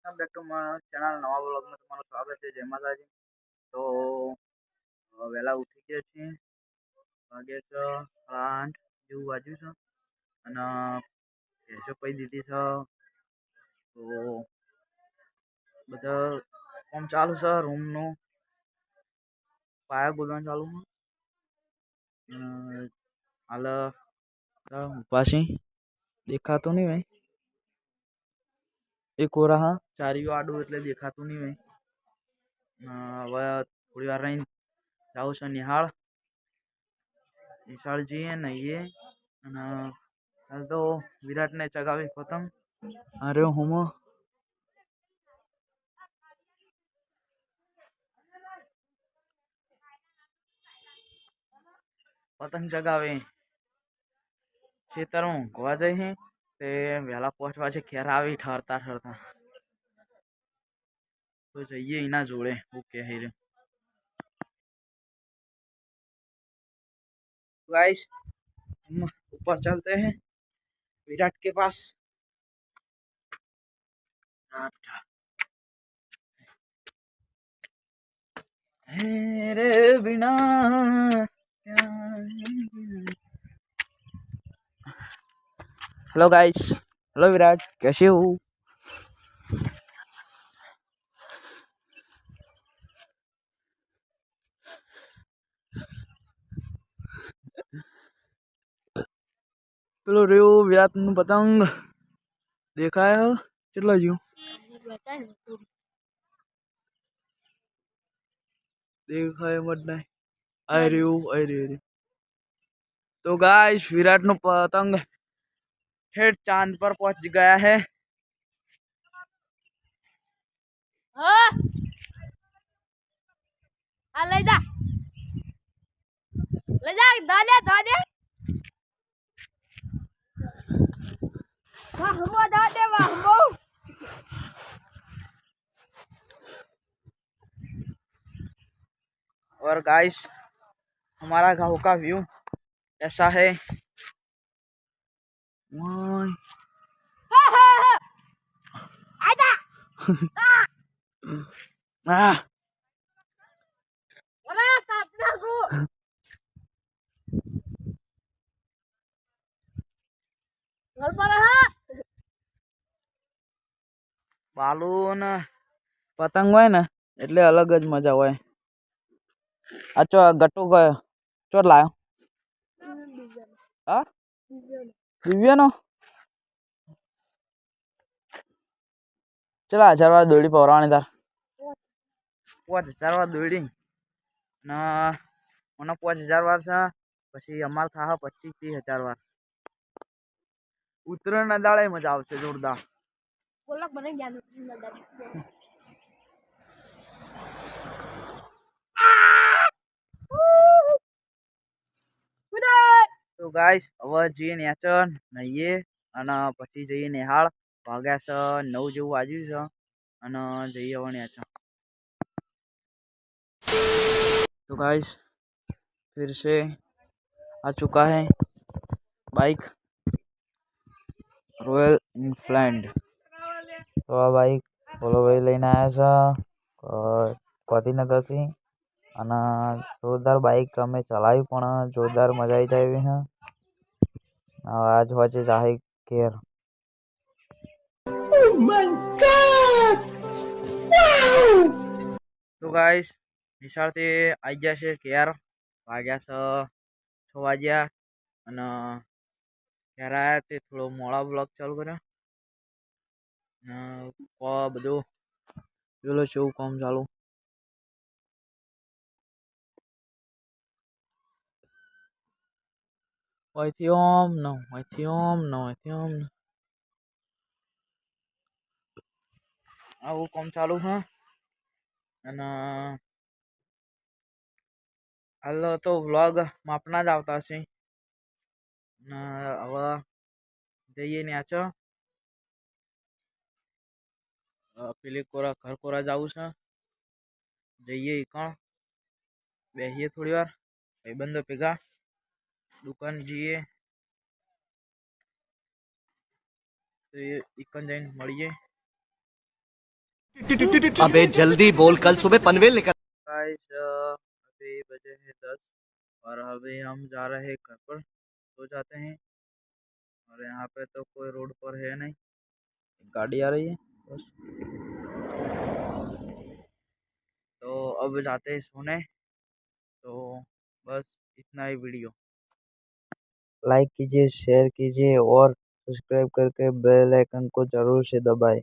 Welcome back to my channel નવા વ્લોગમાં તમારું સ્વાગત છે. જય માતાજી. તો વહેલા ઉઠી ગયા છીએ, વાગે છે 8 જેવું વાગ્યું છે અને ભેંસો પી દીધી છે. તો બધા કામ ચાલુ છે. રૂમનું પાયા બોલવાનું ચાલુ છે. હાલ પાછી દેખાતું નહીં ભાઈ, એક ઓરા હા ચારીઓ આડું એટલે દેખાતું નહીં ભાઈ. હવે થોડી વાર રહીને જાઉં છે નિહાળ જઈએ નહીએ અને હાલ તો વિરાટને ચગાવી પતંગ. અરે હું પતંગ ચગાવે ખેતરમાં ઊંઘવા જઈએ તે વહેલા પહોંચવા છે. ઘેર આવી ઠરતા તો જઈએ એના જોડે. ઓકે હિરે गाइस, हम ऊपर चलते हैं विराट के पास। तेरे बिना हेलो गाइस, हेलो विराट, कैसे हो? પેલો રેવ વિરાટ નું પતંગ દેખાય કેટલા જ્યું દેખાય મત નહીં. આઈ રહ્યું. तो गाइस, विराट નું પતંગ ठेठ चांद पर पहुंच गया है. ले जा दादा दादा वाह दादा वाह. और गाइस, हमारा गांव का व्यू ऐसा है. બાલુન પતંગ હોય ને એટલે અલગ જ મજા હોય. આ ચો ગટુ ગયો ચો લાયો? હા, દિવ્યાનો ચલા 1000 વાર દોડી પવરાવાની તાર 5000 વાર દોડી ના મને 5000 વાર છે. પછી અમાર થાહ 25-30 હજાર વાર. ઉત્તરાયણ ના દાડે મજા આવશે જોરદાર. તો ગાઈસ, હવે જઈએ નેચર નહીએ અને પછી જઈએ નિહાળ. વાગ્યા છે 9 જેવું વાગ્યું છે અને જઈએ હવે નેચર. तो गाइस, फिर से आ चुका है बाइक रॉयल इनफ्लैंड. तो आ बाइक बोलो भाई લઈને આવ્યા છે ગાંધીનગરથી અને જોરદાર બાઇક અમે ચલાવી પણ જોરદાર મજા આવી જાય એવી છે. આજ હોજે જાહે ઘેર. તો ગાઈસ, નિશાળથી આવી ગયા છે ઘેર. વાગ્યા છે 6 વાગ્યા અને ઘેર આવ્યા તે થોડો મોડા બ્લોગ ચાલુ કર્યો. બધું પેલું છે એવું કામ ચાલુ. અહીંથી ઓમ ન અહીંથી ઓમ ન અહીંથી ઓમ આવું કામ ચાલુ છે. અને હાલ તો વ્લોગ માપના જ આવતા હશે. હવે જઈએ નેચર. પેલી કોરા ઘર કોરા જવું છે. જઈએ કણ બેસીએ થોડી વાર ભાઈબંધો ભેગા. દુકાન જઈએ તો ઇકન જઈને મળીએ. अबे जल्दी बोल, कल सुबह पनवेल निकल। गाइस अभी बजे हैं 10 और अभी हम जा रहे हैं घर पर, सो जाते हैं। और यहाँ पे तो कोई रोड पर है नहीं, गाड़ी आ रही है बस। तो अब जाते हैं सोने। तो बस इतना ही वीडियो। लाइक कीजिए, शेयर कीजिए और सब्सक्राइब करके बेल आइकन को जरूर से दबाएं।